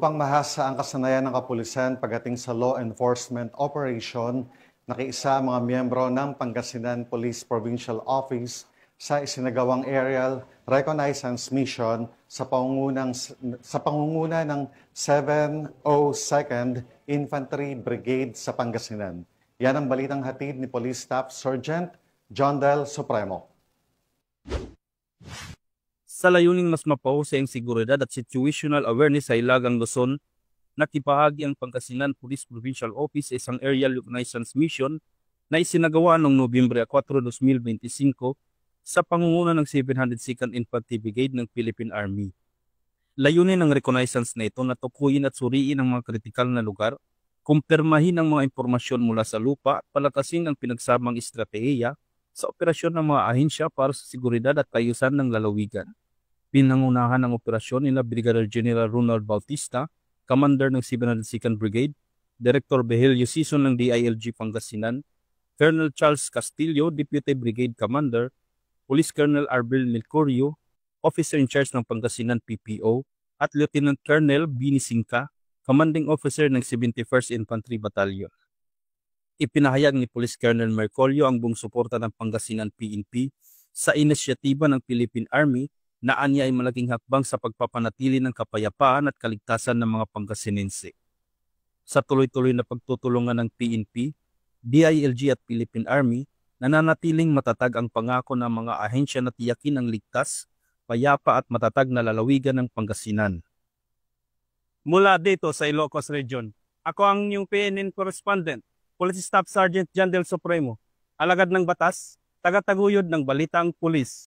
Upang mahasa ang kasanayan ng kapulisan pagdating sa law enforcement operation, nakiisa ang mga miyembro ng Pangasinan Police Provincial Office sa isinagawang aerial reconnaissance mission sa pangunguna ng 702nd Infantry Brigade sa Pangasinan. Yan ang balitang hatid ni Police Staff Sergeant John Del Supremo. Sa layuning mas mapahusay ang seguridad at situational awareness sa Hilagang Luzon, nakipahagi ang Pangasinan Police Provincial Office sa isang aerial reconnaissance mission na isinagawa noong Nobyembre 4, 2025 sa pangunguna ng 702nd Infantry Brigade ng Philippine Army. Layunin ng reconnaissance na ito na tukuyin at suriin ang mga kritikal na lugar, kumpirmahin ang mga impormasyon mula sa lupa at palakasin ang pinagsamang estratehiya sa operasyon ng mga ahensya para sa seguridad at kaayusan ng lalawigan. Pinangunahan ng operasyon nila Brigadier General Ronald Bautista, Commander ng 702nd Brigade, Director Behelio Sison ng DILG Pangasinan, Colonel Charles Castillo, Deputy Brigade Commander, Police Colonel Arbel Mercurio, Officer in Charge ng Pangasinan PPO, at Lieutenant Colonel Bini Singka, Commanding Officer ng 71st Infantry Battalion. Ipinahayag ni Police Colonel Mercurio ang buong suporta ng Pangasinan PNP sa inisyatiba ng Philippine Army na anya ay malaking hakbang sa pagpapanatili ng kapayapaan at kaligtasan ng mga Pangasinense. Sa tuloy-tuloy na pagtutulungan ng PNP, DILG at Philippine Army, nananatiling matatag ang pangako ng mga ahensya na tiyakin ang ligtas, payapa at matatag na lalawigan ng Pangasinan. Mula dito sa Ilocos Region, ako ang inyong PNN correspondent, Police Staff Sergeant John Del Supremo, alagad ng batas, tagataguyod ng Balitang Pulis.